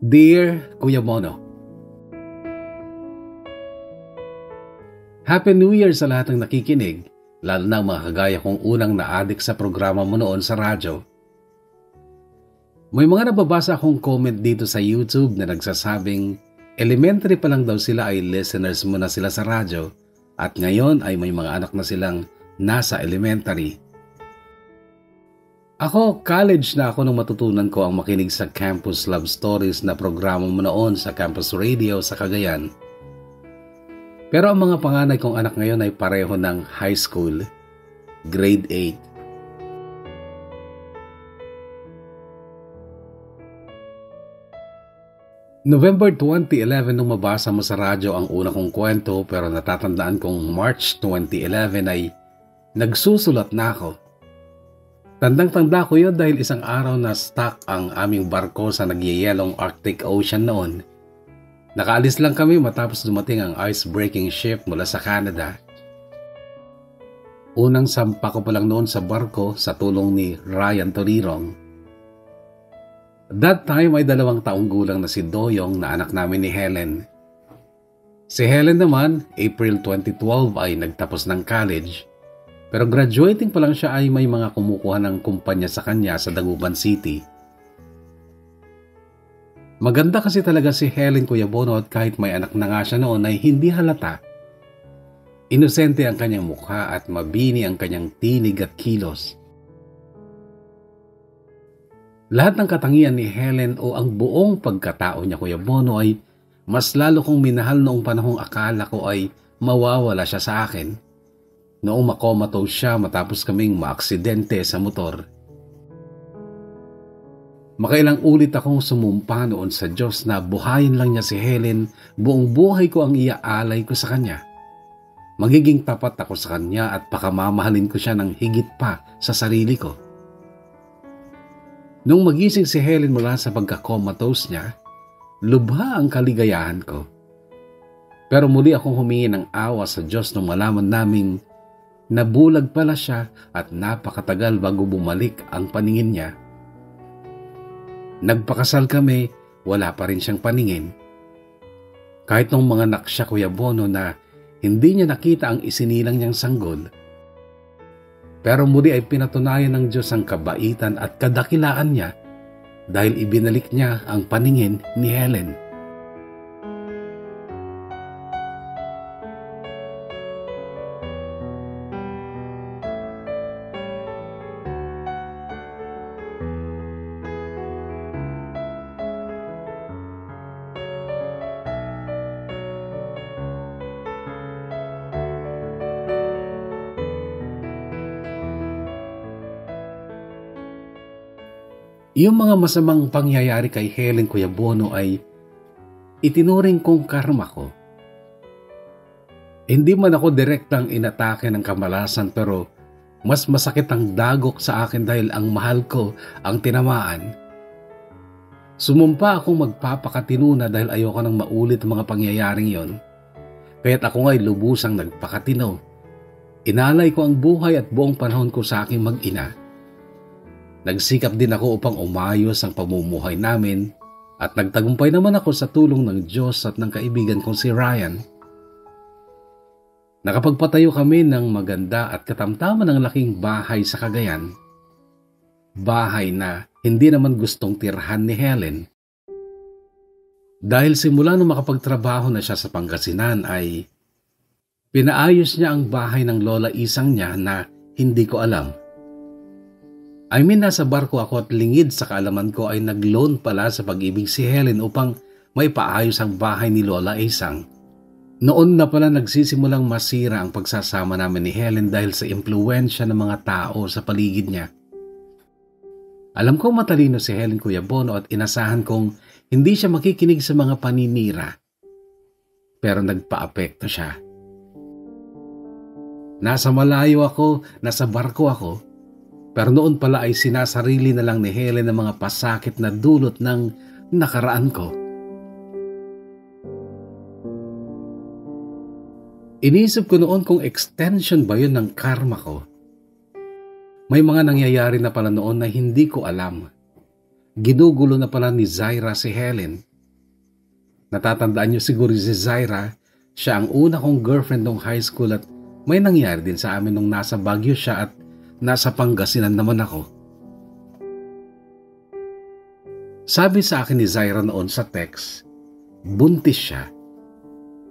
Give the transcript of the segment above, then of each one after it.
Dear Kuya Mono, Happy New Year sa lahat ng nakikinig, lalo na ang mga kagaya kong unang na-addict sa programa mo noon sa radyo. May mga nababasa akong comment dito sa YouTube na nagsasabing elementary pa lang daw sila ay listeners mo na sila sa radyo at ngayon ay may mga anak na silang nasa elementary. Ako, college na ako nung matutunan ko ang makinig sa Campus Love Stories na programa mo noon sa Campus Radio sa Cagayan. Pero ang mga panganay kong anak ngayon ay pareho ng high school, grade 8. November 2011 nung mabasa mo sa radyo ang una kong kwento pero natatandaan kong March 2011 ay nagsusulat na ako. Tandang-tanda ko yun dahil isang araw na stuck ang aming barko sa nagyayelong Arctic Ocean noon. Nakaalis lang kami matapos dumating ang ice-breaking ship mula sa Canada. Unang sampa ko pa lang noon sa barko sa tulong ni Ryan Torirong. That time ay 2 taong gulang na si Doyong na anak namin ni Helen. Si Helen naman, April 2012 ay nagtapos ng college. Pero graduating pa lang siya ay may mga kumukuha ng kumpanya sa kanya sa Dagupan City. Maganda kasi talaga si Helen, Kuya Bono, at kahit may anak na nga siya noon ay hindi halata. Inosente ang kanyang mukha at mabini ang kanyang tinig at kilos. Lahat ng katangian ni Helen o ang buong pagkatao niya, Kuya Bono, ay mas lalo kong minahal noong panahong akala ko ay mawawala siya sa akin. Noong makomatose siya matapos kaming maaksidente sa motor. Makailang ulit akong sumumpa noon sa Diyos na buhayin lang niya si Helen, buong buhay ko ang iaalay ko sa kanya. Magiging tapat ako sa kanya at pakamamahalin ko siya ng higit pa sa sarili ko. Nung magising si Helen mula sa pagkakomatose niya, lubha ang kaligayahan ko. Pero muli akong humingi ng awa sa Diyos nung malaman naming nabulag pala siya at napakatagal bago bumalik ang paningin niya. Nagpakasal kami, wala pa rin siyang paningin. Kahit nung mga anak siya, Kuya Bono, na hindi niya nakita ang isinilang niyang sanggol. Pero muli ay pinatunayan ng Diyos ang kabaitan at kadakilaan niya dahil ibinalik niya ang paningin ni Helen. Yung mga masamang pangyayari kay Helen, Kuya Bono, ay itinuring kong karma ko. Hindi man ako direktang inatake ng kamalasan pero mas masakit ang dagok sa akin dahil ang mahal ko ang tinamaan. Sumumpa akong magpapakatino na dahil ayoko nang maulit ang mga pangyayaring yon. Kaya't ako nga'y lubusang nagpakatino. Inalay ko ang buhay at buong panahon ko sa aking mag-ina. Nagsikap din ako upang umayos ang pamumuhay namin at nagtagumpay naman ako sa tulong ng Diyos at ng kaibigan kong si Ryan. Nakapagpatayo kami ng maganda at katamtaman ng laking bahay sa Cagayan. Bahay na hindi naman gustong tirhan ni Helen. Dahil simula nung makapagtrabaho na siya sa Pangasinan ay pinaayos niya ang bahay ng lola isang niya na hindi ko alam. Nasa barko ako at lingid sa kaalaman ko ay nag-loan pala sa pag-ibig si Helen upang may paayos ang bahay ni Lola Isang. Noon na pala nagsisimulang masira ang pagsasama namin ni Helen dahil sa impluwensya ng mga tao sa paligid niya. Alam kong matalino si Helen, Kuya Bono, at inasahan kong hindi siya makikinig sa mga paninira. Pero nagpa-apekto siya. Nasa malayo ako, nasa barko ako, pero noon pala ay sinasarili na lang ni Helen ang mga pasakit na dulot ng nakaraan ko. Inisip ko noon kung extension ba yun ng karma ko. May mga nangyayari na pala noon na hindi ko alam. Ginugulo na pala ni Zaira si Helen. Natatandaan niyo siguro si Zaira, siya ang una kong girlfriend nung high school at may nangyari din sa amin nung nasa Baguio siya at nasa Pangasinan naman ako. Sabi sa akin ni Zaira noon sa text, buntis siya.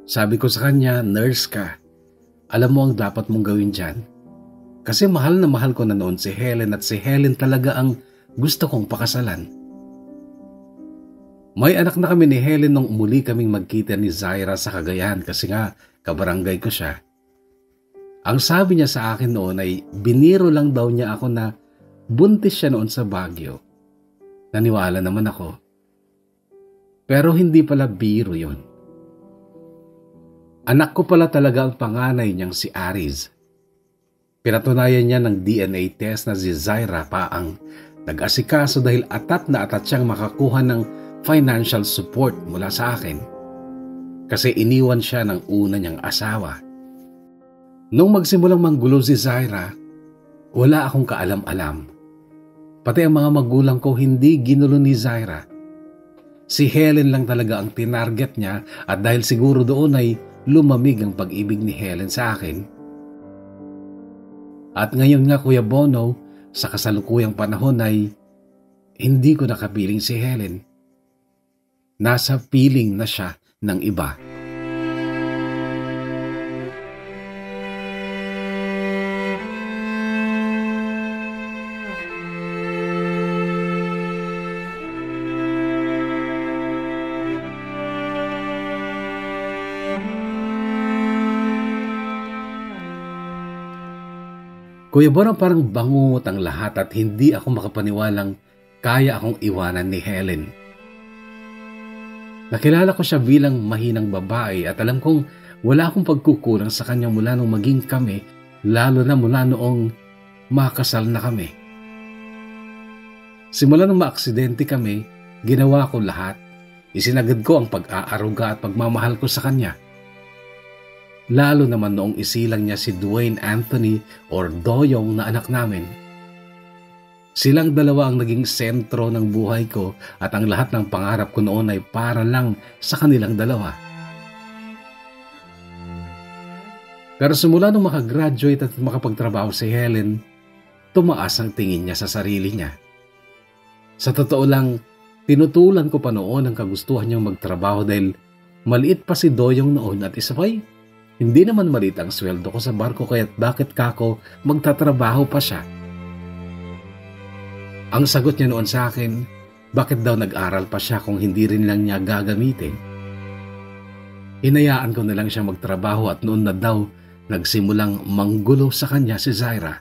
Sabi ko sa kanya, nurse ka. Alam mo ang dapat mong gawin dyan? Kasi mahal na mahal ko na noon si Helen at si Helen talaga ang gusto kong pakasalan. May anak na kami ni Helen nung muli kaming magkita ni Zaira sa Cagayan kasi nga kabarangay ko siya. Ang sabi niya sa akin noon ay biniro lang daw niya ako na buntis siya noon sa Baguio. Naniwala naman ako. Pero hindi pala biro yun. Anak ko pala talaga ang panganay niyang si Ariz. Pinatunayan niya ng DNA test na si Zaira pa ang nag-asikaso dahil atat na atat siyang makakuha ng financial support mula sa akin. Kasi iniwan siya ng una niyang asawa. Nung magsimulang manggulo si Zaira, wala akong kaalam-alam. Pati ang mga magulang ko hindi ginulo ni Zaira. Si Helen lang talaga ang tinarget niya at dahil siguro doon ay lumamig ang pag-ibig ni Helen sa akin. At ngayon nga Kuya Bono, sa kasalukuyang panahon ay hindi ko nakapiling si Helen. Nasa piling na siya ng iba. Kuya Bono, parang bangungot ang lahat at hindi ako makapaniwalang kaya akong iwanan ni Helen. Nakilala ko siya bilang mahinang babae at alam kong wala akong pagkukulang sa kanya mula nung maging kami, lalo na mula noong makasal na kami. Simula nung maaksidente kami, ginawa ko lahat. Isinagad ko ang pag-aaruga at pagmamahal ko sa kanya. Lalo naman noong isilang niya si Dwayne Anthony or Doyong na anak namin. Silang dalawa ang naging sentro ng buhay ko at ang lahat ng pangarap ko noon ay para lang sa kanilang dalawa. Pero simula nung makagraduate at makapagtrabaho si Helen, tumaas ang tingin niya sa sarili niya. Sa totoo lang, tinutulan ko pa noon ang kagustuhan niyang magtrabaho dahil maliit pa si Doyong noon at isa pa'y hindi naman maliit ang sweldo ko sa barko kaya't bakit kako magtatrabaho pa siya. Ang sagot niya noon sa akin, bakit daw nag-aral pa siya kung hindi rin lang niya gagamitin? Hinayaan ko na lang siya magtrabaho at noon na daw nagsimulang manggulo sa kanya si Zaira.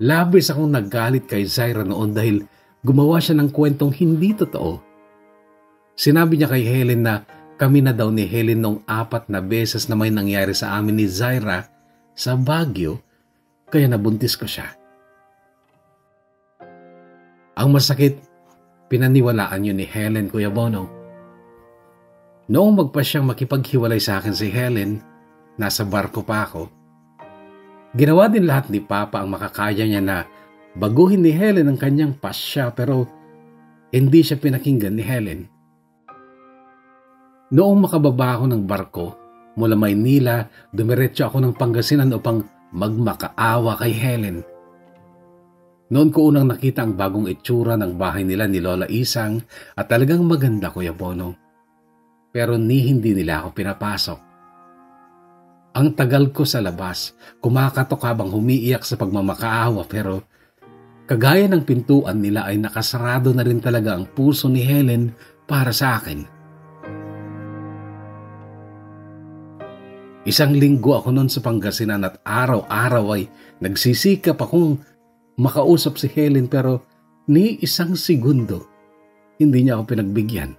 Labis akong naggalit kay Zaira noon dahil gumawa siya ng kwentong hindi totoo. Sinabi niya kay Helen na kami na daw ni Helen nung 4 na beses na may nangyari sa amin ni Zaira sa Baguio, kaya nabuntis ko siya. Ang masakit, pinaniwalaan yun ni Helen, Kuya Bono. Noong magpa siyang makipaghiwalay sa akin si Helen, nasa barko pa ako. Ginawa din lahat ni Papa ang makakaya niya na baguhin ni Helen ang kanyang pasya pero hindi siya pinakinggan ni Helen. Noong makababa ako ng barko, mula Maynila, dumiretso ako ng Pangasinan upang magmakaawa kay Helen. Noon ko unang nakita ang bagong itsura ng bahay nila ni Lola Isang at talagang maganda, Kuya Bono. Pero hindi nila ako pinapasok. Ang tagal ko sa labas, kumakatok habang humiiyak sa pagmamakaawa pero kagaya ng pintuan nila ay nakasarado na rin talaga ang puso ni Helen para sa akin. Isang linggo ako noon sa Pangasinan at araw-araw ay nagsisikap akong makausap si Helen pero ni isang segundo hindi niya ako pinagbigyan.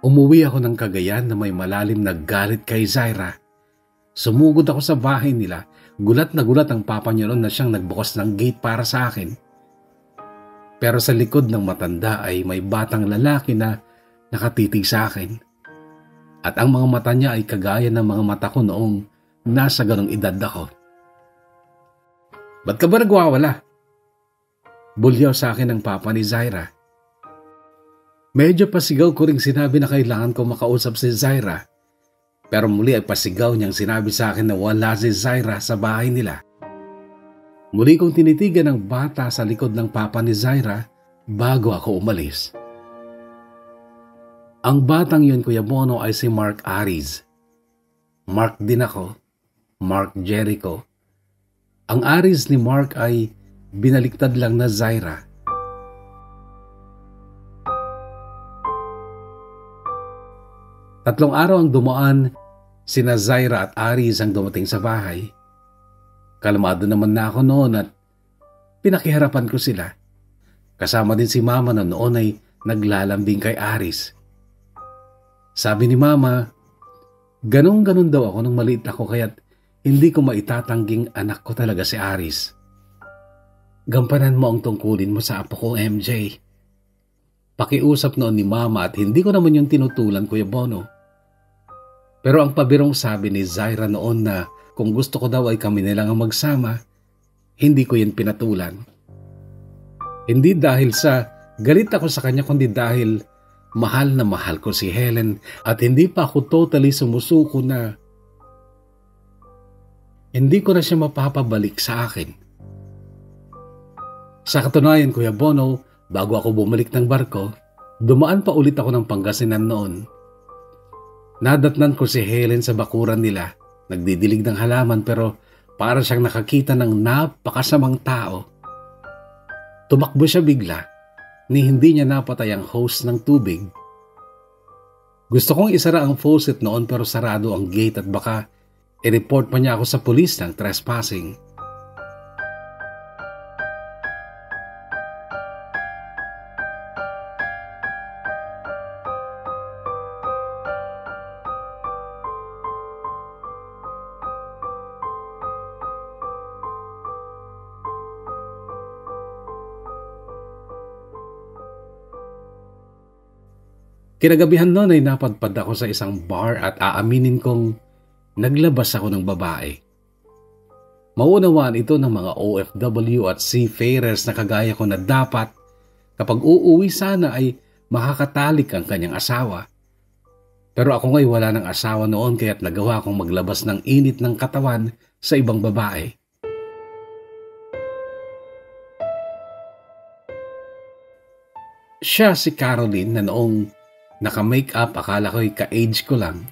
Umuwi ako ng Cagayan na may malalim na galit kay Zaira. Sumugod ako sa bahay nila. Gulat na gulat ang papa niya noon na siyang nagbukas ng gate para sa akin. Pero sa likod ng matanda ay may batang lalaki na nakatitig sa akin. At ang mga mata niya ay kagaya ng mga mata ko noong nasa ganong edad ako. Ba't ka ba nagwawala? Bulyaw sa akin ang papa ni Zaira. Medyo pasigaw ko ring sinabi na kailangan ko makausap si Zaira. Pero muli ay pasigaw niyang sinabi sa akin na wala si Zaira sa bahay nila. Muli kong tinitigan ang bata sa likod ng papa ni Zaira bago ako umalis. Ang batang yun, Kuya Bono, ay si Mark Aris. Mark din ako, Mark Jericho. Ang Aris ni Mark ay binaliktad lang na Zaira. Tatlong araw ang dumaan, sina Zaira at Aris ang dumating sa bahay. Kalmado naman na ako noon at pinakiharapan ko sila. Kasama din si Mama na noon ay naglalambing kay Aris. Sabi ni Mama, ganun-ganun daw ako nung maliit ako kaya't hindi ko maitatangging anak ko talaga si Aris. Gampanan mo ang tungkulin mo sa apo ko, MJ. Pakiusap noon ni Mama at hindi ko naman yung tinutulan, Kuya Bono. Pero ang pabirong sabi ni Zaira noon na kung gusto ko daw ay kami nilang ang magsama, hindi ko yun pinatulan. Hindi dahil sa galit ako sa kanya kundi dahil mahal na mahal ko si Helen at hindi pa ako totally sumusuko na hindi ko na siya mapapabalik sa akin. Sa katunayan, Kuya Bono, bago ako bumalik ng barko, dumaan pa ulit ako ng Pangasinan noon. Nadatnan ko si Helen sa bakuran nila, nagdidilig ng halaman pero para siyang nakakita ng napakasamang tao. Tumakbo siya bigla, ni hindi niya napatay ang hose ng tubig. Gusto kong isara ang faucet noon pero sarado ang gate at baka i-report pa niya ako sa pulis ng trespassing. Kinagabihan noon ay napadpad ako sa isang bar at aaminin kong naglabas ako ng babae. Maunawaan ito ng mga OFW at seafarers na kagaya ko na dapat kapag uuwi sana ay makakatalik ang kanyang asawa. Pero ako nga'y wala ng asawa noon kaya't nagawa kong maglabas ng init ng katawan sa ibang babae. Siya si Caroline na noong naka-makeup akala ko'y ka-age ko lang.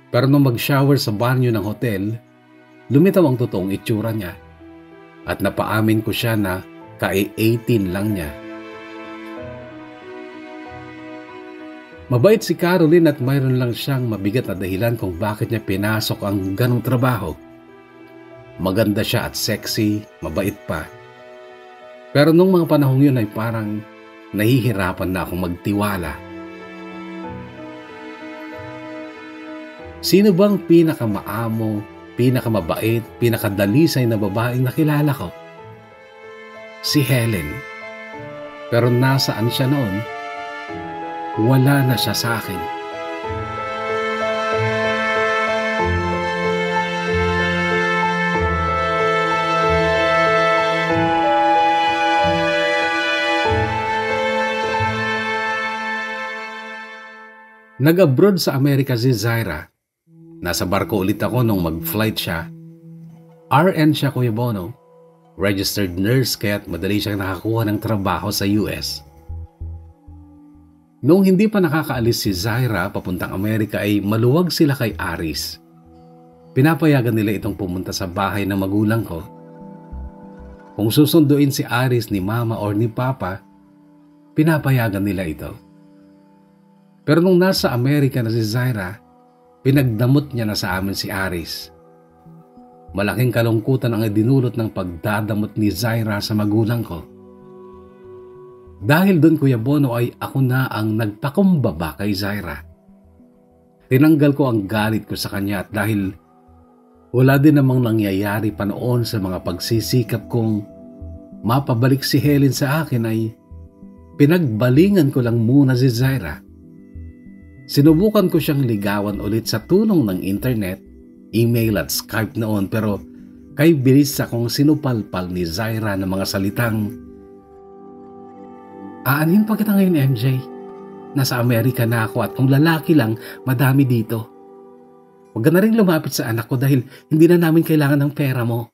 Pero nung mag-shower sa banyo ng hotel, lumitaw ang totoong itsura niya. At napaamin ko siya na ka-18 lang niya. Mabait si Caroline at mayroon lang siyang mabigat na dahilan kung bakit niya pinasok ang ganong trabaho. Maganda siya at sexy, mabait pa. Pero nung mga panahong yun ay parang nahihirapan na akong magtiwala. Sino bang pinakamaamo, pinakamabait, pinakadalisay na babaeng nakilala ko? Si Helen. Pero nasaan siya noon? Wala na siya sa akin. Nag-abroad sa Amerika si Zaira. Nasa barko ulit ako nung mag-flight siya. RN siya, Kuya Bono. Registered nurse kaya't madali siyang nakakuha ng trabaho sa US. Noong hindi pa nakakaalis si Zaira papuntang Amerika ay maluwag sila kay Aris. Pinapayagan nila itong pumunta sa bahay ng magulang ko. Kung susunduin si Aris ni Mama or ni Papa, pinapayagan nila ito. Pero nung nasa Amerika na si Zaira, pinagdamot niya na sa amin si Aris. Malaking kalungkutan ang idinulot ng pagdadamot ni Zaira sa magulang ko. Dahil doon, Kuya Bono, ay ako na ang nagpakumbaba kay Zaira. Tinanggal ko ang galit ko sa kanya at dahil wala din namang nangyayari pa noon sa mga pagsisikap kong mapabalik si Helen sa akin ay pinagbalingan ko lang muna si Zaira. Sinubukan ko siyang ligawan ulit sa tulong ng internet, email at Skype noon pero kay bilis akong sinupalpal ni Zaira ng mga salitang Aanhin pa kita ngayon, MJ. Nasa Amerika na ako at kung lalaki lang, madami dito. Huwag ka na rin lumapit sa anak ko dahil hindi na namin kailangan ng pera mo.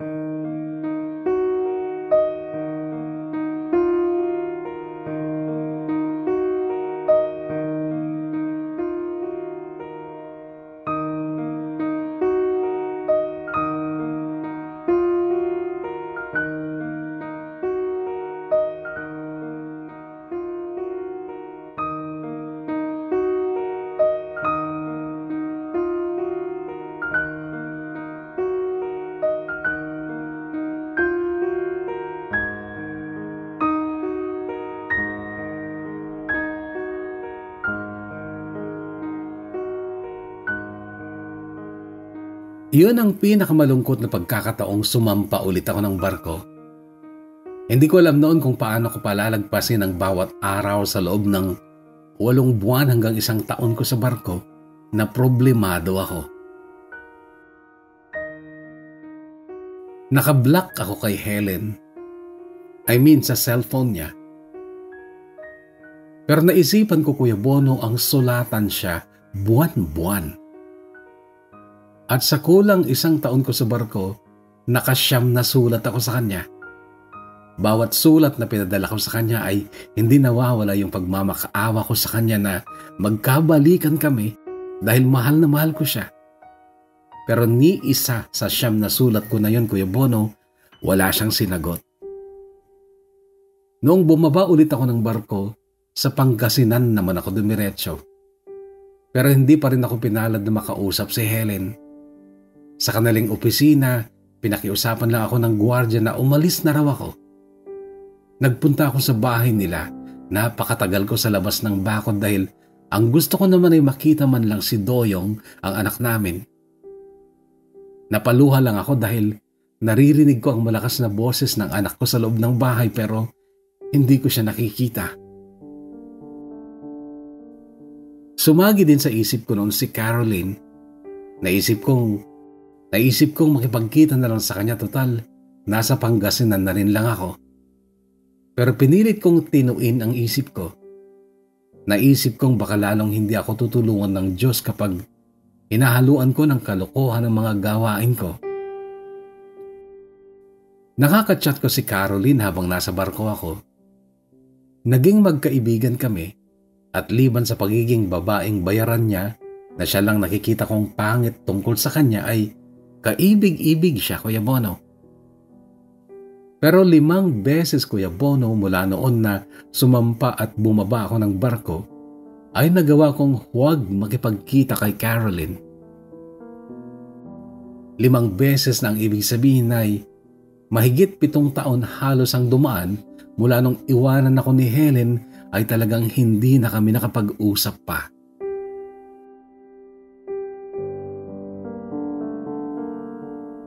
Iyon ang pinakamalungkot na pagkakataong sumampa ulit ako ng barko. Hindi ko alam noon kung paano ko palalagpasin ang bawat araw sa loob ng 8 buwan hanggang 1 taon ko sa barko na problemado ako. Nakablock ako kay Helen. I mean sa cellphone niya. Pero naisipan ko, Kuya Bono, ang sulatan siya buwan-buwan. At sa kulang 1 taon ko sa barko, naka-9 na sulat ako sa kanya. Bawat sulat na pinadala ko sa kanya ay hindi nawawala yung pagmamakaawa ko sa kanya na magkabalikan kami dahil mahal na mahal ko siya. Pero ni isa sa 9 na sulat ko na yun, Kuya Bono, wala siyang sinagot. Noong bumaba ulit ako ng barko, sa Pangasinan naman ako dumiretso. Pero hindi pa rin ako pinalad na makausap si Helen. Sa kanilang opisina, pinakiusapan lang ako ng gwardiya na umalis na raw ako. Nagpunta ako sa bahay nila. Napakatagal ko sa labas ng bakod dahil ang gusto ko naman ay makita man lang si Doyong, ang anak namin. Napaluha lang ako dahil naririnig ko ang malakas na boses ng anak ko sa loob ng bahay pero hindi ko siya nakikita. Sumagi din sa isip ko noon si Caroline. Naisip kong makipagkita na lang sa kanya, total. Nasa Pangasinan na rin lang ako. Pero pinilit kong tinuin ang isip ko. Naisip kong baka lalong hindi ako tutulungan ng Diyos kapag hinahaluan ko ng kalokohan ng mga gawain ko. Nakaka-chat ko si Caroline habang nasa barko ako. Naging magkaibigan kami at liban sa pagiging babaeng bayaran niya na siya lang nakikita kong pangit tungkol sa kanya ay kaibig-ibig siya, Kuya Bono. Pero 5 beses, Kuya Bono, mula noon na sumampa at bumaba ako ng barko, ay nagawa kong huwag makipagkita kay Caroline. 5 beses na ang ibig sabihin ay mahigit 7 taon halos ang dumaan mula nung iwanan ako ni Helen ay talagang hindi na kami nakapag-usap pa.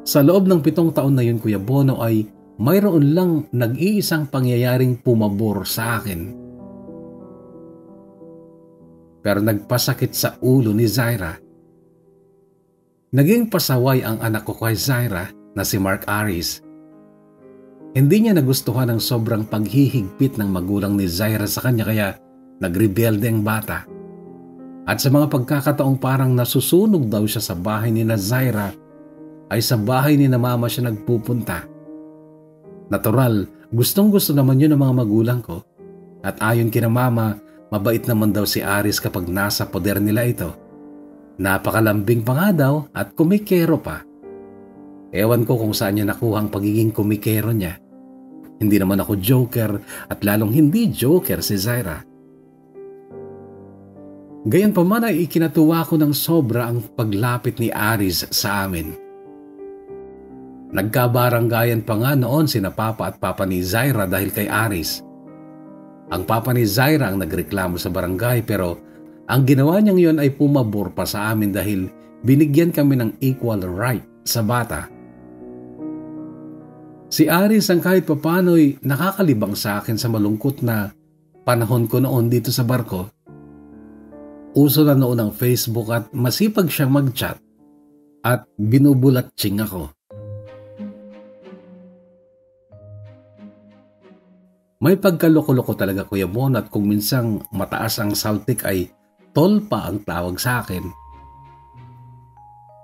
Sa loob ng 7 taon na yun, Kuya Bono, ay mayroon lang nag-iisang pangyayaring pumabor sa akin. Pero nagpasakit sa ulo ni Zaira. Naging pasaway ang anak ko kay Zaira na si Mark Aris. Hindi niya nagustuhan ang sobrang paghihigpit ng magulang ni Zaira sa kanya kaya nagrebelde ang bata. At sa mga pagkakataong parang nasusunog daw siya sa bahay ni na Zaira, ay sa bahay ni na mama siya nagpupunta. Natural, gustong-gusto naman yun ng mga magulang ko. At ayon kina mama, mabait naman daw si Aris kapag nasa poder nila ito. Napakalambing pa nga daw at kumikero pa. Ewan ko kung saan niya nakuha ang pagiging kumikero niya. Hindi naman ako joker at lalong hindi joker si Zaira. Gayon pa man ay ikinatuwa ko ng sobra ang paglapit ni Aris sa amin. Nagkabaranggayan pa nga noon sina Papa at Papa ni Zaira dahil kay Aris. Ang Papa ni Zaira ang nagreklamo sa barangay pero ang ginawa niyang yon ay pumabor pa sa amin dahil binigyan kami ng equal right sa bata. Si Aris ang kahit papano'y nakakalibang sa akin sa malungkot na panahon ko noon dito sa barko. Uso na noon ang Facebook at masipag siyang mag-chat at binubulat-ching ako. May pagkaloko-loko talaga Kuya Bon, at kung minsang mataas ang saltik ay tol pa ang tawag sa akin.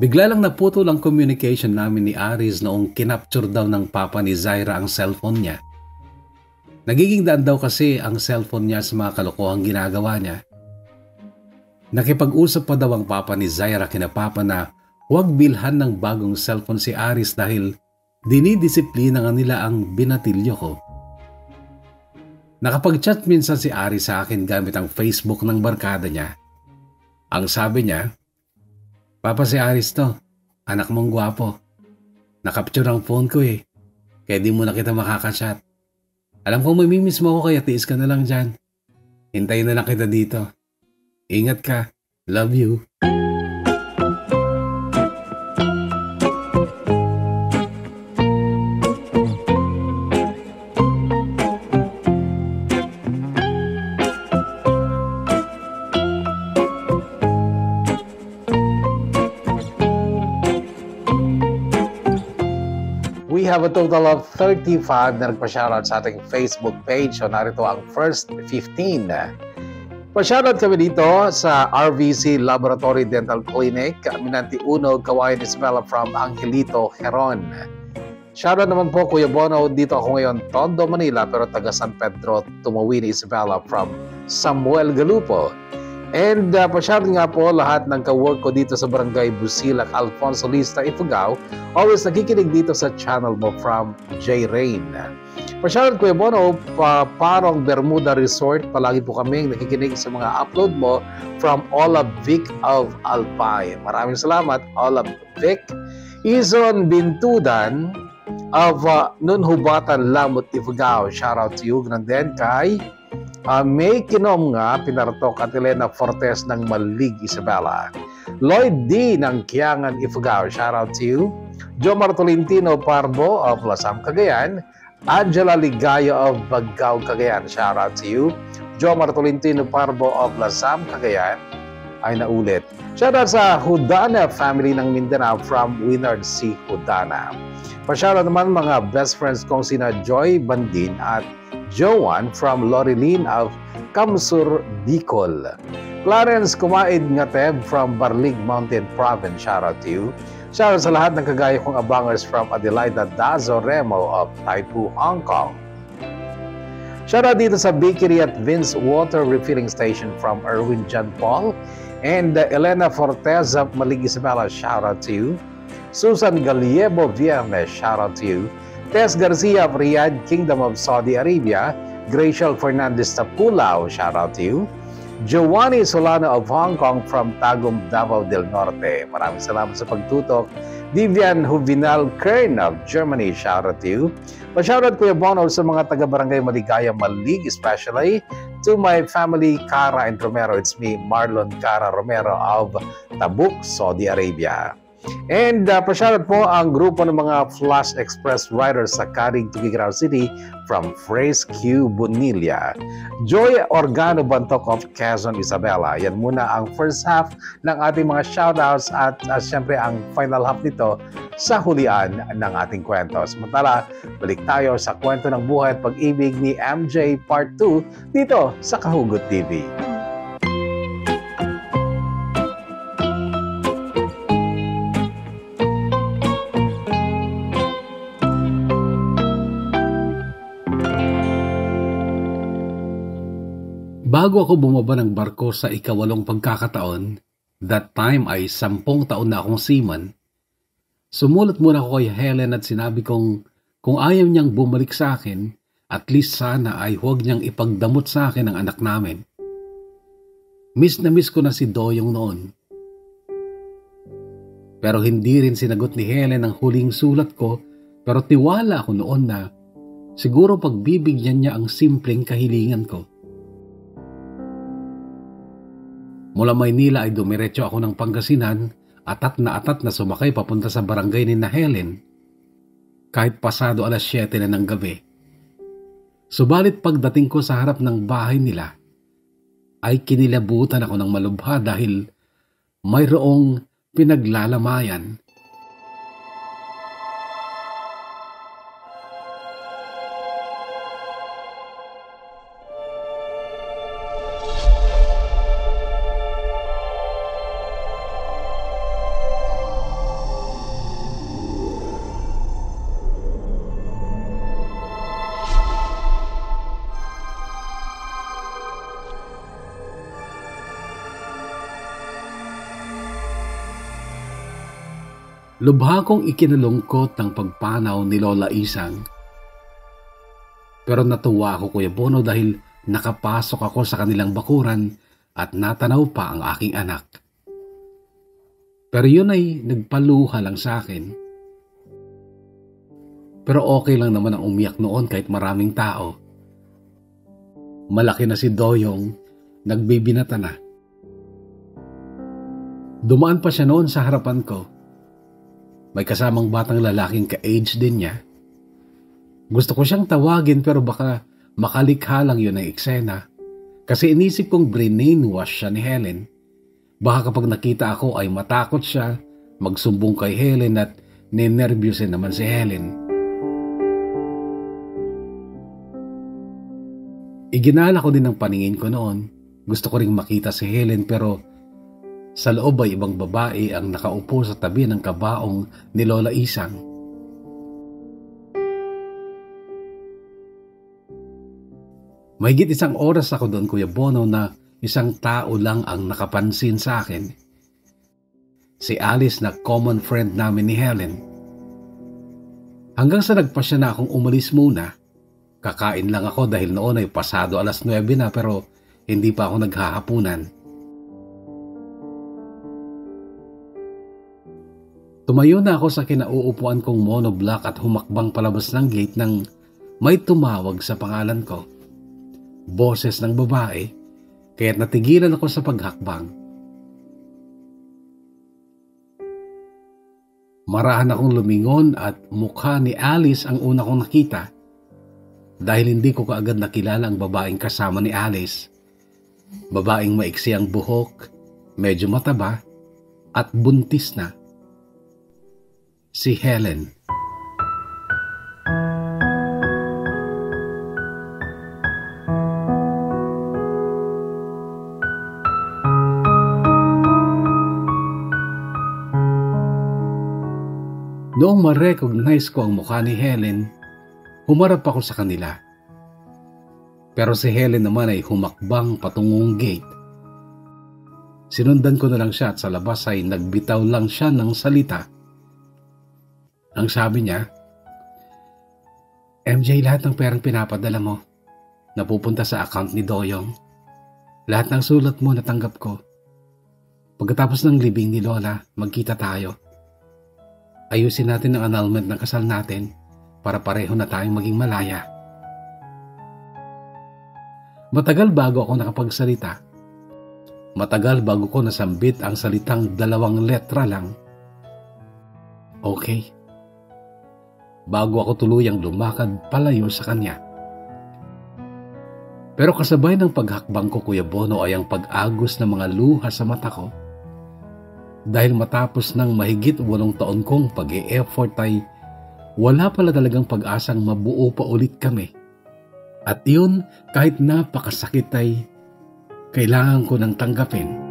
Bigla lang naputol ang communication namin ni Aris noong kinapture daw ng papa ni Zaira ang cellphone niya. Nagiging daan daw kasi ang cellphone niya sa mga kalokohang ginagawa niya. Nakipag-usap pa daw ang papa ni Zaira kina papa na huwag bilhan ng bagong cellphone si Aris dahil dinidisiplina nga nila ang binatilyo ko. Nakapag-chat minsan si Aris sa akin gamit ang Facebook ng barkada niya. Ang sabi niya, "Papa, si Aris to, anak mong gwapo. Nakapture ang phone ko eh, kaya di mo na kita makakachat. Alam kong mamimiss mo ako kaya tiis ka na lang dyan. Hintayin na lang kita dito. Ingat ka. Love you." We have a total of 35 na nagpa-shoutout sa ating Facebook page. So narito ang first 15. Pa-shoutout kami dito sa RVC Laboratory Dental Clinic, Minanti Uno, Kawayan Isabela from Angelito, Heron. Shoutout naman po Kuya Bono, dito ako ngayon Tondo, Manila, pero taga San Pedro, Tumawin, Isabela from Samuel Galupo. And pa-shoutout nga po lahat ng ka-work ko dito sa Barangay Busilak, Alfonso Lista, Ifugao. Always nakikinig dito sa channel mo from J. Rain. Pa-shoutout Kuya Bono, Parong Bermuda Resort. Palagi po kaming nakikinig sa mga upload mo from Olab Vic of Alpay. Maraming salamat, Olab Vic. Izon Bintudan of Nunhubatan, Lamut, Ifugao. Shoutout to you. Ganun kay May Kinom nga, Pinartok at Elena Fortes ng Malig, Isabela. Lloyd D. ng Kiangan, Ifugao. Shoutout to you. Jomar Tolentino Parbo of Lasam, Cagayan. Angela Ligayo of Bagao, Cagayan. Shoutout to you. Jomar Tolentino Parbo of Lasam, Cagayan. Ay naulit. Shoutout sa Hudana family ng Mindanao from Winard C. Hudana. Pa-shoutout naman mga best friends kong sina Joy Bandin at Joan from Lorilin of Kamsur, Bicol. Clarence Kumaid Ngateb from Barlig Mountain Province. Shoutout to you. Shoutout sa lahat ng kagaya kong abangers from Adelaida Dazo Remo of Taipu, Hong Kong. Shoutout dito sa Bakery at Vince Water Refilling Station from Erwin John Paul and Elena Fortes of Malig, Isabela. Shoutout to you. Susan Galiebo Viernes. Shoutout to you. Tess Garcia of Riyadh, Kingdom of Saudi Arabia. Graciel Fernandez Tapulao. Shoutout to you. Giovanni Solano of Hong Kong from Tagum, Davao del Norte. Maraming salamat sa pagtutok. Vivian Juvinal Kern of Germany. Shoutout to you. Pa-shoutout Kuya Bono sa mga taga-barangay Maligaya, Malig, especially to my family, Cara and Romero. It's me, Marlon Cara Romero of Tabuk, Saudi Arabia. And pa-shoutout po ang grupo ng mga Flash Express Riders sa Carig, Tuguegarao City from Phrase Q. Bonilla. Joy Organo Bantok of Quezon, Isabela. Yan muna ang first half ng ating mga shoutouts at syempre ang final half nito sa hulian ng ating kwento. Samantala, balik tayo sa kwento ng buhay at pag-ibig ni MJ Part 2 dito sa Kahugot TV. Bago ako bumaba ng barko sa ikawalong pagkakataon, that time ay 10 taon na akong seaman, sumulat muna ako kay Helen at sinabi kong kung ayaw niyang bumalik sa akin, at least sana ay huwag niyang ipagdamot sa akin ang anak namin. Miss na miss ko na si Doyong noon. Pero hindi rin sinagot ni Helen ang huling sulat ko, pero tiwala ako noon na siguro pagbibigyan niya ang simpleng kahilingan ko. Mula Maynila ay dumiretso ako ng Pangasinan, atat na sumakay papunta sa barangay ni na Helen, kahit pasado 7:00 na ng gabi. Subalit pagdating ko sa harap ng bahay nila, ay kinilabutan ako ng malubha dahil mayroong pinaglalamayan. Lubha kong ikinalungkot ng pagpanaw ni Lola Isang. Pero natuwa ako, Kuya Bono, dahil nakapasok ako sa kanilang bakuran at natanaw pa ang aking anak. Pero yun ay nagpaluha lang sa akin. Pero okay lang naman ang umiyak noon kahit maraming tao. Malaki na si Doyong, nagbibinata na. Dumaan pa siya noon sa harapan ko. May kasamang batang lalaking ka-age din niya. Gusto ko siyang tawagin pero baka makalikha lang yun ang eksena. Kasi inisip kong brainwash siya ni Helen. Baka kapag nakita ako ay matakot siya, magsumbong kay Helen at ninervyusin naman si Helen. Iginala ko din ang paningin ko noon. Gusto ko ring makita si Helen pero sa loob ay ibang babae ang nakaupo sa tabi ng kabaong ni Lola Isang. Mahigit 1 oras ako doon, Kuya Bono, na isang tao lang ang nakapansin sa akin. Si Alice na common friend namin ni Helen. Hanggang sa nagpasya na akong umalis muna. Kakain lang ako dahil noon ay pasado 9:00 na pero hindi pa ako naghahapunan. Tumayo na ako sa kinauupuan kong monoblock at humakbang palabas ng gate nang may tumawag sa pangalan ko. Boses ng babae, kaya't natigilan ako sa paghakbang. Marahan akong lumingon at mukha ni Alice ang una kong nakita. Dahil hindi ko kaagad nakilala ang babaeng kasama ni Alice. Babaeng maiksi ang buhok, medyo mataba, at buntis na. Si Helen. Noong ma-recognize ko ang mukha ni Helen, humarap ako sa kanila. Pero si Helen naman ay humakbang patungong gate. Sinundan ko na lang siya at sa labas ay nagbitaw lang siya ng salita. Ang sabi niya, "MJ, lahat ng perang pinapadala mo, napupunta sa account ni Doyong. Lahat ng sulat mo natanggap ko. Pagkatapos ng libing ni Lola, magkita tayo. Ayusin natin ang annulment ng kasal natin para pareho na tayong maging malaya." Matagal bago ako nakapagsalita. Matagal bago ko nasambit ang salitang 2 letra lang. Okay. Bago ako tuluyang lumakad palayo sa kanya. Pero kasabay ng paghakbang ko, Kuya Bono, ay ang pag-agos ng mga luha sa mata ko. Dahil matapos ng mahigit 8 taon kong pag-e-effort ay wala pala talagang pag-asang mabuo pa ulit kami. At yun, kahit napakasakit ay kailangan ko nang tanggapin.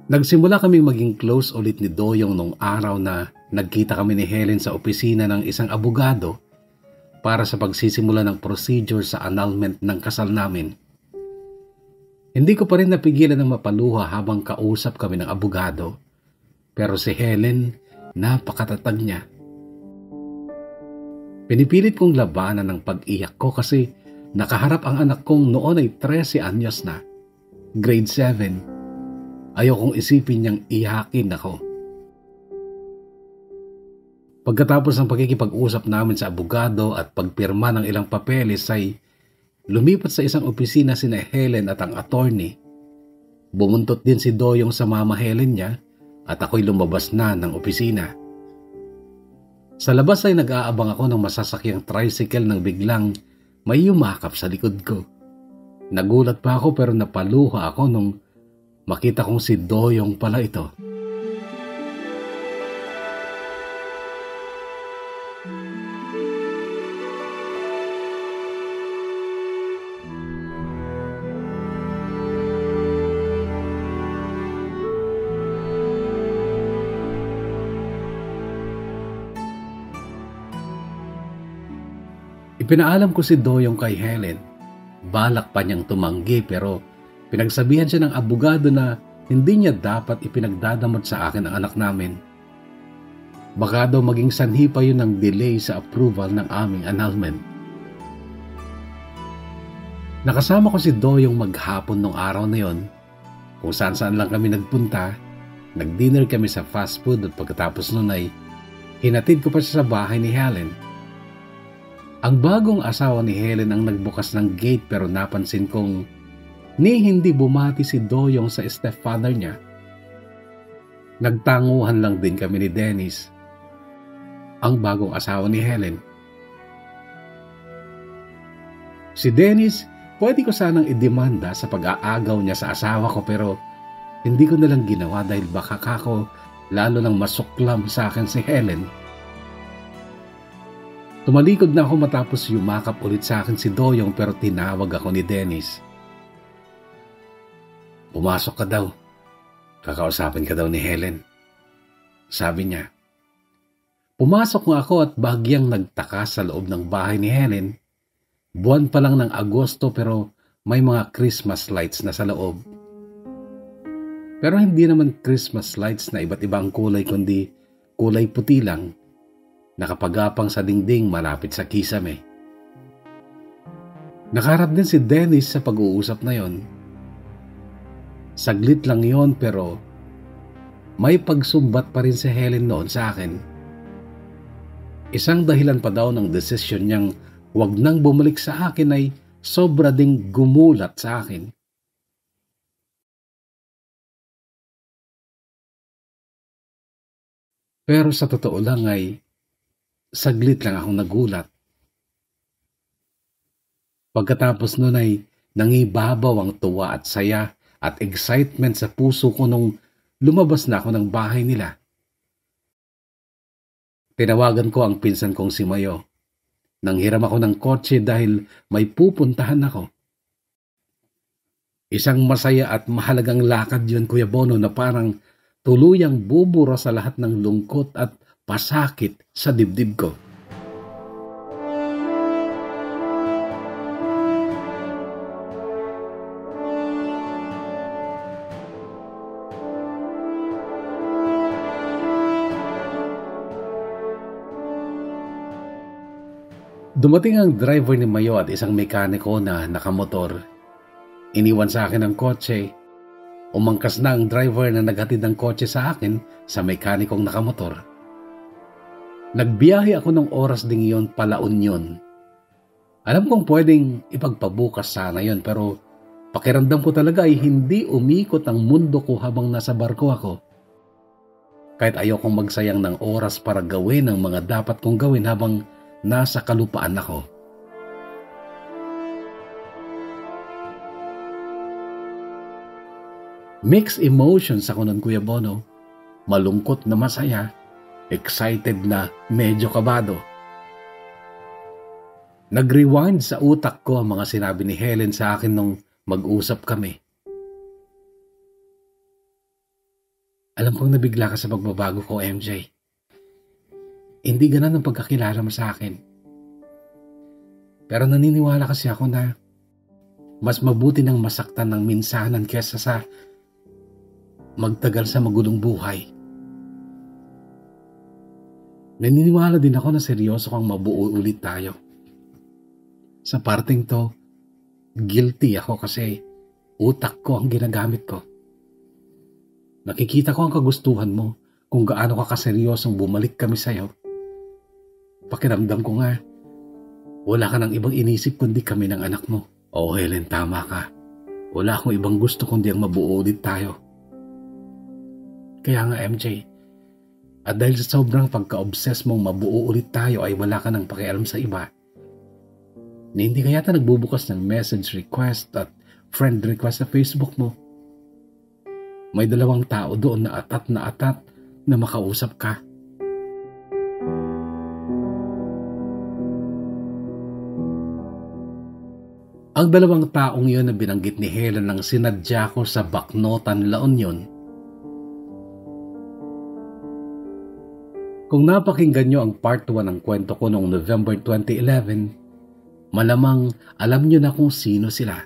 Nagsimula kaming maging close ulit ni Doyong nung araw na nagkita kami ni Helen sa opisina ng isang abogado para sa pagsisimula ng procedure sa annulment ng kasal namin. Hindi ko pa rin napigilan ng mapaluha habang kausap kami ng abogado. Pero si Helen, napakatatag niya. Pinipilit kong labanan ng pag-iyak ko kasi nakaharap ang anak kong noon ay 13 anyos na. Grade 7. Ayokong isipin niyang iyakin ako. Pagkatapos ng pagkikipag-usap namin sa abogado at pagpirma ng ilang papeles ay lumipat sa isang opisina sina Helen at ang attorney. Bumuntot din si Doyong sa mama Helen niya at ako'y lumabas na ng opisina. Sa labas ay nag-aabang ako ng masasakyang tricycle nang biglang may yumakap sa likod ko. Nagulat pa ako pero napaluha ako nung makita kong si Doyong pala ito. Ipinaalam ko si Doyong kay Helen. Balak pa niyang tumanggi pero pinagsabihan siya ng abogado na hindi niya dapat ipinagdadamot sa akin ang anak namin. Baka daw maging sanhi pa yun ng delay sa approval ng aming annulment. Nakasama ko si Doyong maghapon nung araw na yon. Kung saan-saan lang kami nagpunta, nag-dinner kami sa fast food at pagkatapos nun ay hinatid ko pa siya sa bahay ni Helen. Ang bagong asawa ni Helen ang nagbukas ng gate pero napansin kong hindi bumati si Doyong sa stepfather niya. Nagtanguhan lang din kami ni Dennis, ang bagong asawa ni Helen. Si Dennis, pwede ko sanang idemanda sa pag-aagaw niya sa asawa ko pero hindi ko nalang ginawa dahil baka kako lalo nang masuklam sa akin si Helen. Tumalikod na ako matapos yumakap ulit sa akin si Doyong pero tinawag ako ni Dennis. Pumasok ka daw. Kakausapin ka daw ni Helen. Sabi niya. Pumasok nga ako at bahagyang nagtaka sa loob ng bahay ni Helen. Buwan pa lang ng Agosto pero may mga Christmas lights na sa loob. Pero hindi naman Christmas lights na iba't ibang kulay kundi kulay puti lang. Nakapagapang sa dingding malapit sa kisame. Nakaharap din si Dennis sa pag-uusap na yon. Saglit lang yon pero may pagsumbat pa rin si Helen noon sa akin. Isang dahilan pa daw ng desisyon niyang huwag nang bumalik sa akin ay sobra ding gumulat sa akin. Pero sa totoo lang ay saglit lang akong nagulat. Pagkatapos nun ay nangibabaw ang tuwa at saya at excitement sa puso ko nung lumabas na ako ng bahay nila. Tinawagan ko ang pinsan kong si Mayo. Nanghiram ako ng kotse dahil may pupuntahan ako. Isang masaya at mahalagang lakad yun, Kuya Bono, na parang tuluyang bubura sa lahat ng lungkot at pasakit sa dibdib ko. Dumating ang driver ni Mayo at isang mekaniko na nakamotor. Iniwan sa akin ang kotse. Umangkas na ang driver na naghatid ng kotse sa akin sa mekanikong nakamotor. Nagbiyahe ako ng oras ding iyon pala Union. Alam kong pwedeng ipagpabukas sana yon pero pakiramdam ko talaga ay hindi umikot ang mundo ko habang nasa barko ako. Kahit ayokong magsayang ng oras para gawin ang mga dapat kong gawin habang nasa kalupaan ako. Mixed emotions ako nun, Kuya Bono. Malungkot na masaya. Excited na medyo kabado. Nag-rewind sa utak ko ang mga sinabi ni Helen sa akin nung mag-usap kami. Alam kong nabigla ka sa pagbabago ko, MJ. Hindi ganun ang pagkakilala mo sa akin. Pero naniniwala kasi ako na Mas mabuti nang masaktan ng minsanan kesa sa magtagal sa magulong buhay. Naniniwala din ako na seryoso kang mabuo ulit tayo. Sa parteng to, guilty ako kasi utak ko ang ginagamit ko. Nakikita ko ang kagustuhan mo kung gaano ka kaseryosong bumalik kami sa'yo. Pakiramdam ko nga, wala ka ng ibang inisip kundi kami ng anak mo. Oo, Helen, tama ka. Wala akong ibang gusto kundi ang mabuo ulit tayo. Kaya nga, MJ, at dahil sa sobrang pagka-obsess mong mabuo ulit tayo ay wala ka ng pakialam sa iba, na hindi ka yata nagbubukas ng message request at friend request sa Facebook mo. May 2 tao doon na atat na makausap ka. Ang 2 taong yun na binanggit ni Helen nang sinadya ko sa Baknotan, La Union. Kung napakinggan nyo ang part 1 ng kwento ko noong November 2011, malamang alam nyo na kung sino sila.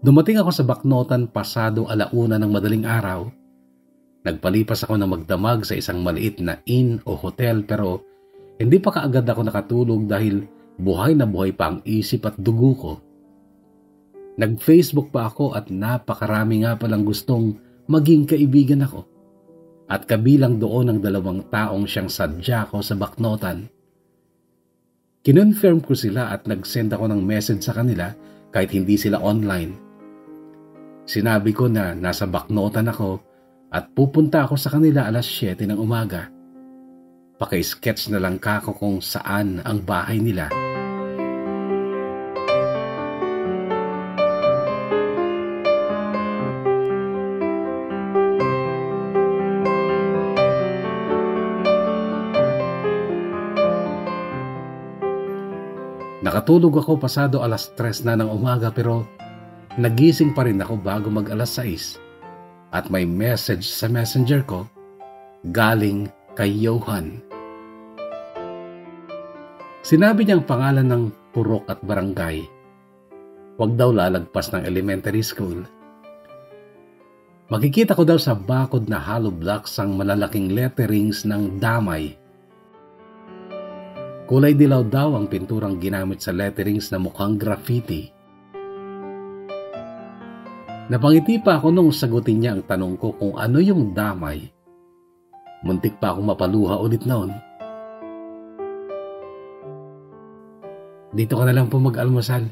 Dumating ako sa Baknotan pasado 1:00 ng madaling araw. Nagpalipas ako ng magdamag sa isang maliit na inn o hotel pero hindi pa kaagad ako nakatulog dahil buhay na buhay pa ang isip at dugo ko. Nag-Facebook pa ako at napakarami nga palang gustong maging kaibigan ako. At kabilang doon ang 2 taong siyang sadya ko sa Baknotan. Kinonfirm ko sila at nag-send ako ng message sa kanila kahit hindi sila online. Sinabi ko na nasa Baknotan ako at pupunta ako sa kanila 7:00 ng umaga. Paki-sketch na lang kako kung saan ang bahay nila. Nakatulog ako pasado 3:00 na ng umaga pero nagising pa rin ako bago mag 6:00 at may message sa messenger ko galing kay Johan. Sinabi niya ang pangalan ng purok at barangay. Huwag daw lalagpas ng elementary school. Makikita ko daw sa bakod na hollow blocks ang malalaking letterings ng Damay. Kulay dilaw daw ang pinturang ginamit sa letterings na mukhang graffiti. Napangiti pa ako nung sagutin niya ang tanong ko kung ano yung Damay. Muntik pa akong mapaluha ulit noon. Dito ka na lang po mag-almusal.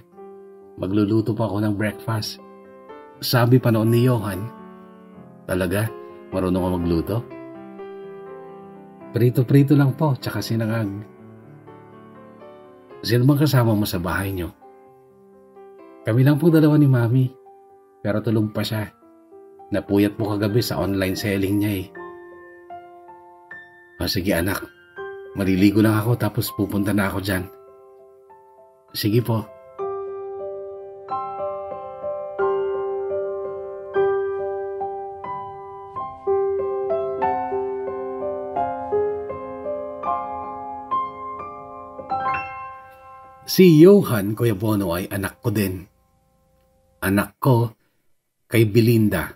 Magluluto pa ako ng breakfast. Sabi pa noon ni Johan. Talaga? Marunong ka magluto? Prito-prito lang po, tsaka sinangag. Sino bang kasama mo sa bahay niyo? Kami lang po 2 ni Mami. Pero tulog pa siya. Napuyat po kagabi sa online selling niya eh. O sige anak, maliligo lang ako tapos pupunta na ako dyan. Sige po. Si Johan, Kuya Bono, ay anak ko din. Anak ko kay Belinda.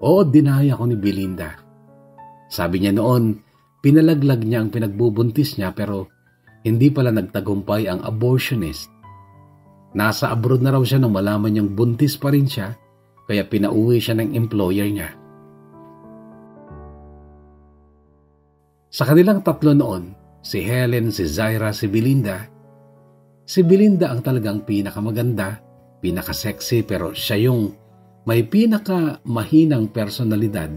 Oo, dinaya ko ni Belinda. Sabi niya noon, pinalaglag niya ang pinagbubuntis niya pero hindi pala nagtagumpay ang abortionist. Nasa abroad na raw siya nung malaman niyang buntis pa rin siya kaya pinauwi siya ng employer niya. Sa kanilang 3 noon, si Helen, si Zaira, si Belinda. Si Belinda ang talagang pinakamaganda, pinaka-sexy pero siya yung may pinaka-mahinang personalidad.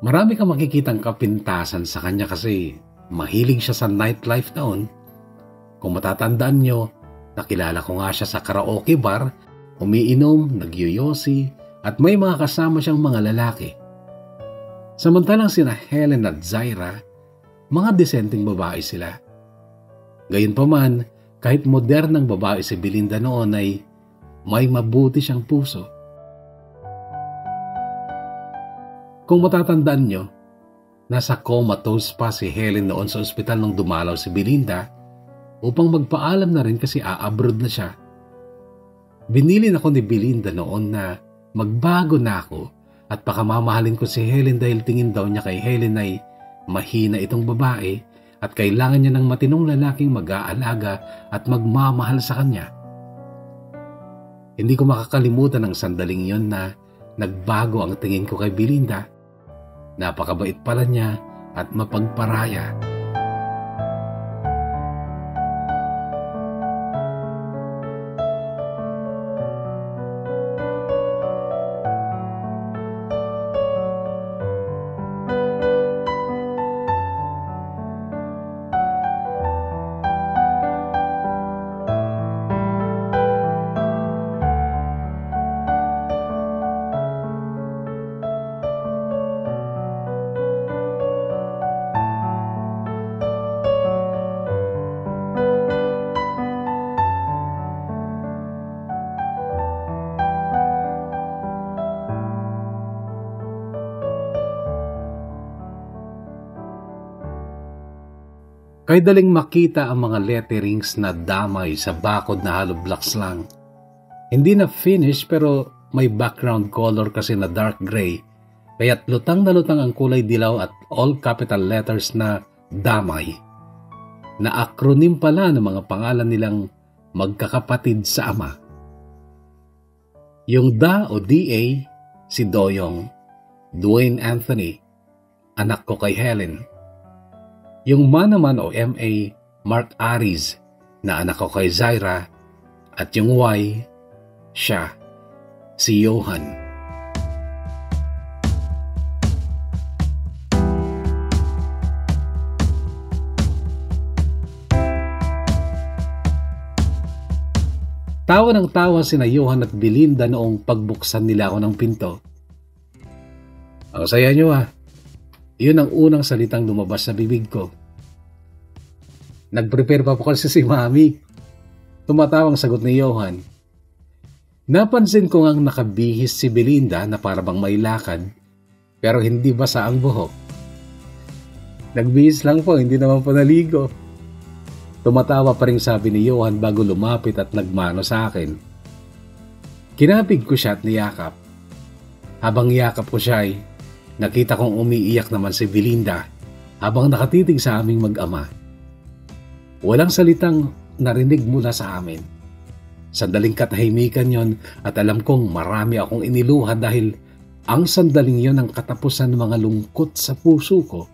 Marami kang makikitang kapintasan sa kanya kasi mahilig siya sa nightlife noon. Kung matatandaan nyo, nakilala ko nga siya sa karaoke bar, umiinom, nagyoyosi, at may mga kasama siyang mga lalaki. Samantalang sina Helen at Zaira, mga desenteng babae sila. Gayunpaman, kahit modernang babae si Belinda noon ay may mabuti siyang puso. Kung matatandaan nyo, nasa comatose pa si Helen noon sa ospital nung dumalaw si Belinda upang magpaalam na rin kasi a-abroad na siya. Binilin ako ni Belinda noon na magbago na ako at pakamamahalin ko si Helen dahil tingin daw niya kay Helen ay mahina itong babae at kailangan niya ng matinong lalaking mag-aalaga at magmamahal sa kanya. Hindi ko makakalimutan ang sandaling yon na nagbago ang tingin ko kay Belinda. Napakabait pala niya at mapagparaya. Kay daling makita ang mga letterings na damay sa bakod na hollow blocks lang. Hindi na finish pero may background color kasi na dark gray, kaya't lutang na lutang ang kulay dilaw at all capital letters na damay. Na acronym pala ng mga pangalan nilang magkakapatid sa ama. Yung DA o DA, si Doyong, Dwayne Anthony, anak ko kay Helen. Yung Ma naman o MA, Mark Aris, na anak ko kay Zaira. At yung Y, siya, si Johan. Tawa ng tawa sina Johan at Belinda noong pagbuksan nila ako ng pinto. Ang saya nyo ah. Yun ang unang salitang lumabas sa bibig ko. Nag-prepare pa po kasi si Mami. Tumatawang sagot ni Johan. Napansin ko ngang nakabihis si Belinda na para bang may lakad, pero hindi basa ang buhok. Nagbihis lang po, hindi naman po naligo. Tumatawa pa rin sabi ni Johan bago lumapit at nagmano sa akin. Kinapig ko siya at niyakap. Habang yakap ko siya ay nakita kong umiiyak naman si Belinda habang nakatitig sa aming mag-ama. Walang salitang narinig mula sa amin. Sandaling katahimikan yon at alam kong marami akong iniluha dahil ang sandaling yon ang katapusan ng mga lungkot sa puso ko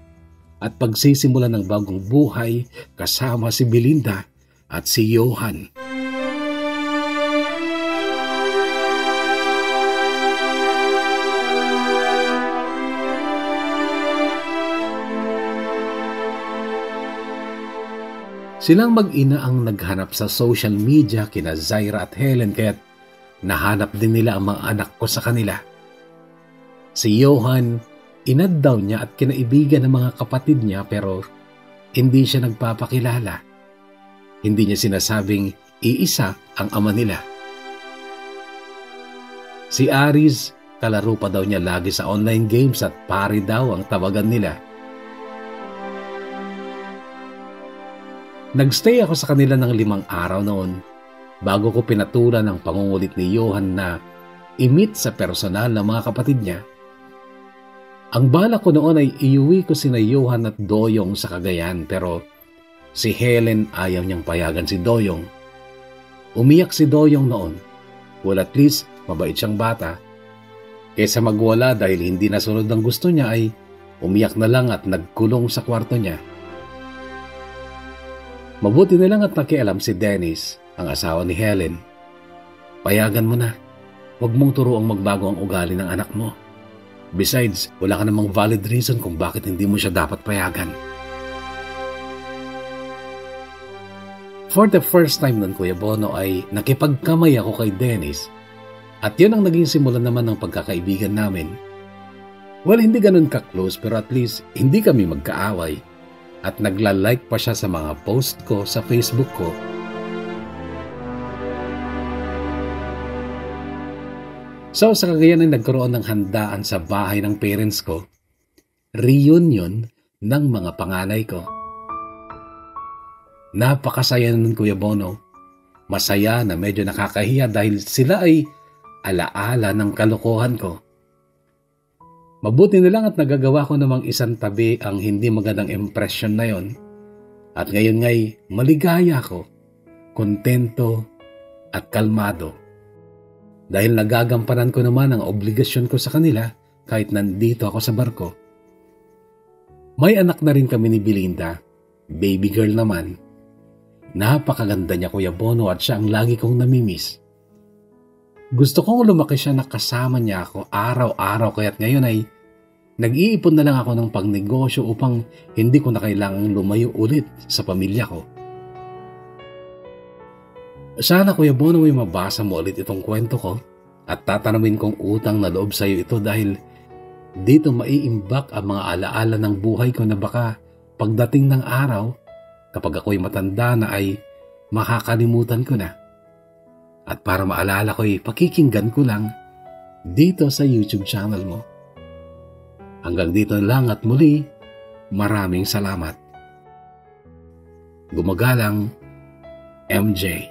at pagsisimula ng bagong buhay kasama si Belinda at si Johan. Silang mag-ina ang naghanap sa social media kina Zaira at Helen kaya't nahanap din nila ang mga anak ko sa kanila. Si Johan, inad daw niya at kinaibigan ng mga kapatid niya pero hindi siya nagpapakilala. Hindi niya sinasabing iisa ang ama nila. Si Aris, kalaro pa daw niya lagi sa online games at pari daw ang tawagan nila. Nagstay ako sa kanila ng 5 araw noon bago ko pinatulan ang pangungulit ni Johan na i-meet sa personal ng mga kapatid niya. Ang bala ko noon ay iuwi ko sina Johan at Doyong sa Cagayan pero si Helen ayaw niyang payagan si Doyong. Umiyak si Doyong noon. Well, at least mabait siyang bata. Kaysa magwala dahil hindi nasunod ang gusto niya ay umiyak na lang at nagkulong sa kwarto niya. Mabuti na lang at nakialam si Dennis, ang asawa ni Helen. Payagan mo na. Huwag mong turuang magbago ang ugali ng anak mo. Besides, wala ka namang valid reason kung bakit hindi mo siya dapat payagan. For the first time nun, Kuya Bono, ay nakipagkamay ako kay Dennis at yun ang naging simulan naman ng pagkakaibigan namin. Well, hindi ganun ka-close pero at least hindi kami magkaaway. At nagla-like pa siya sa mga post ko sa Facebook ko. So sa Cagayan ay nagkaroon ng handaan sa bahay ng parents ko. Reunion ng mga panganay ko. Napakasaya nun, Kuya Bono. Masaya na medyo nakakahiya dahil sila ay alaala ng kalokohan ko. Mabuti na lang at nagagawa ko namang isang tabi ang hindi magandang impression na yon. At ngayon nga'y maligaya ko, kontento at kalmado. Dahil nagagampanan ko naman ang obligasyon ko sa kanila kahit nandito ako sa barko. May anak na rin kami ni Belinda, baby girl naman. Napakaganda niya, Kuya Bono, at siya ang lagi kong namimiss. Gusto kong lumaki siya na kasama niya ako araw-araw, kaya't ngayon ay nag-iipon na lang ako ng pangnegosyo upang hindi ko na kailangang lumayo ulit sa pamilya ko. Sana, Kuya Bono, ay mabasa mo ulit itong kwento ko at tatanamin kong utang na loob sa iyo ito dahil dito maiimbak ang mga alaala ng buhay ko na baka pagdating ng araw, kapag ako'y matanda na ay makakalimutan ko na. At para maalala ko'y pakikinggan ko lang dito sa YouTube channel mo. Hanggang dito lang at muli, maraming salamat. Gumagalang, MJ.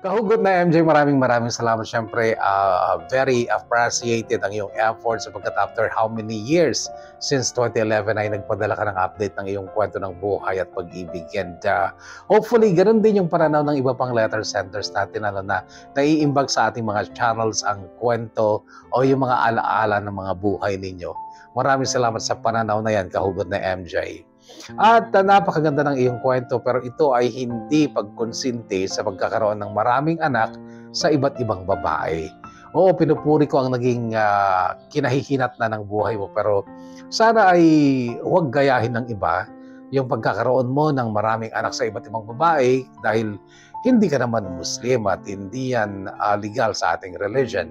Kahugot na MJ, maraming salamat. Siyempre, very appreciated ang iyong effort sapagkat after how many years since 2011 ay nagpadala ka ng update ng iyong kwento ng buhay at pag-ibig. And hopefully, ganun din yung pananaw ng iba pang letter senders natin na naiimbag sa ating mga channels ang kwento o yung mga alaala ng mga buhay ninyo. Maraming salamat sa pananaw na yan, kahugot na MJ. At napakaganda ng iyong kwento, pero ito ay hindi pagkonsinti sa pagkakaroon ng maraming anak sa iba't ibang babae. Oo, pinupuri ko ang naging kinahihinat na ng buhay mo, pero sana ay huwag gayahin ng iba yung pagkakaroon mo ng maraming anak sa iba't ibang babae dahil hindi ka naman Muslim at hindi yan legal sa ating religion.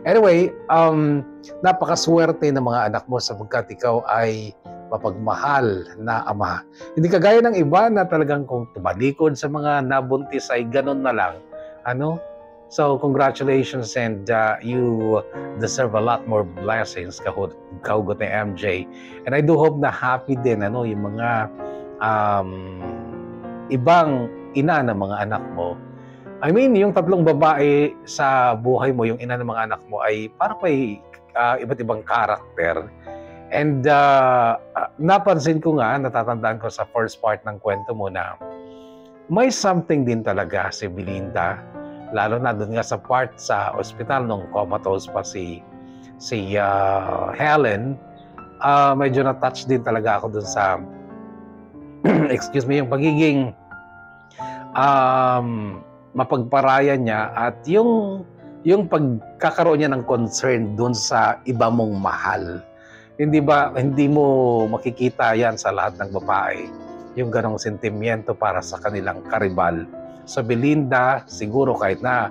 Anyway, napakaswerte ng mga anak mo sapagkat ikaw ay mapagmahal na ama. Hindi kagaya ng iba na talagang kung tumalikod sa mga nabuntis ay ganun na lang. So, congratulations and you deserve a lot more blessings, kahugot ni MJ. And I do hope na happy din yung mga ibang ina ng mga anak mo. I mean, yung tatlong babae sa buhay mo, yung ina ng mga anak mo ay parang may iba't ibang karakter. And napansin ko nga, natatandaan ko sa first part ng kwento mo na may something din talaga si Belinda. Lalo na doon nga sa part sa ospital nung comatose pa si Helen. Medyo na-touch din talaga ako doon sa excuse me, yung pagiging mapagparaya niya at yung pagkakaroon niya ng concern doon sa iba mong mahal. Hindi mo makikita yan sa lahat ng babae, yung ganong sentimiento para sa kanilang karibal. Sa Belinda, siguro kahit na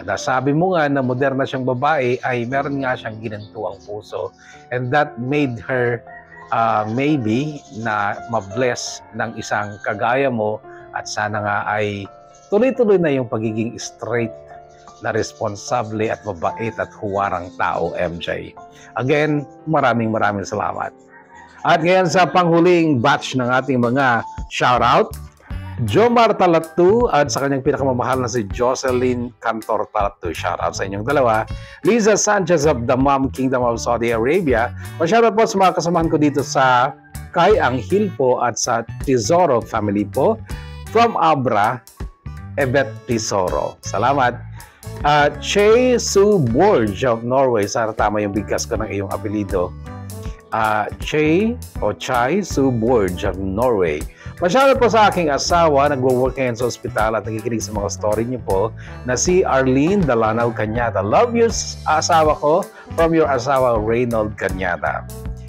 nasabi mo nga na moderna siyang babae, ay meron nga siyang ginantuang puso. And that made her maybe na mabless ng isang kagaya mo at sana nga ay tuloy-tuloy na yung pagiging straight na responsable at mabait at huwarang tao, MJ. Again, maraming salamat. At ngayon sa panghuling batch ng ating mga shoutout, Jomar Talatu at sa kanyang pinakamamahal na si Jocelyn Cantor Talatu. Shoutout sa inyong dalawa. Liza Sanchez of the Mom Kingdom of Saudi Arabia. Shoutout po sa mga kasamahan ko dito sa Kay Anghil po at sa Tesoro family po. From Abra, Evet Tesoro. Salamat. Che Su Borg of Norway. Sana tama yung bigkas ko ng iyong apelido. Che o Chai Su Borg of Norway. Masyado po sa aking asawa, nagwo-work ngayon sa ospital at nakikinig sa mga story niyo po na si Arlene Dalanaw Cañada. Love you, asawa ko, from your asawa Reynold Cañada.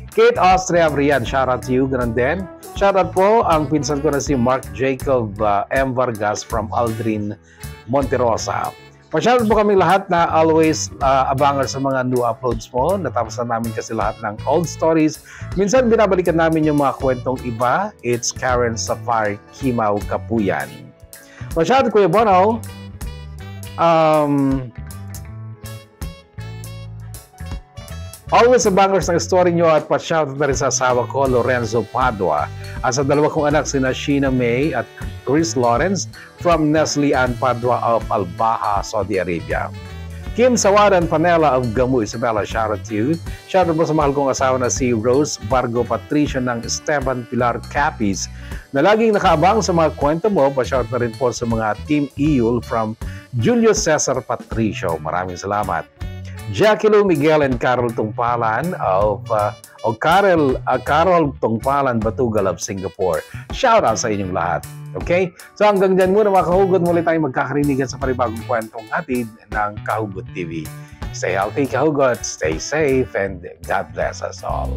Kate Austria Brian, shout out to you, ganun din. Shout out po ang pinsan ko na si Mark Jacob M. Vargas from Aldrin, Monterosa. Pasyal po kami lahat na always abangan sa mga new uploads mo. Natapos na namin kasi lahat ng old stories. Minsan binabalikan namin yung mga kwentong iba. It's Karen Safari Kimaw Kapuyan. Pasyal, Kuya Bono. Always abangers ng story nyo at pa-shout na rin sa asawa ko, Lorenzo Padua. At sa dalawa kong anak, sina Sheena May at Chris Lawrence from Nestle Ann Padua of Albaha, Saudi Arabia. Kim Sawadan Panela of Gamu, Isabela, shout out to you. Shout out po sa mahal kong asawa na si Rose Vargo Patricio ng Esteban Pilar Capis na laging nakaabang sa mga kwento mo. Pa-shout na rin po sa mga Team Iyul from Julio Cesar Patricio. Maraming salamat. Jackie Lou Miguel and Carol Tungpalan of Carol Tungpalan Batugal of Singapore. Shout out sa inyong lahat. Okay? So hanggang dyan muna mga kahugot, muli tayong magkakarinigan sa panibagong kwentong hatid ng Kahugot TV. Stay healthy, kahugot. Stay safe and God bless us all.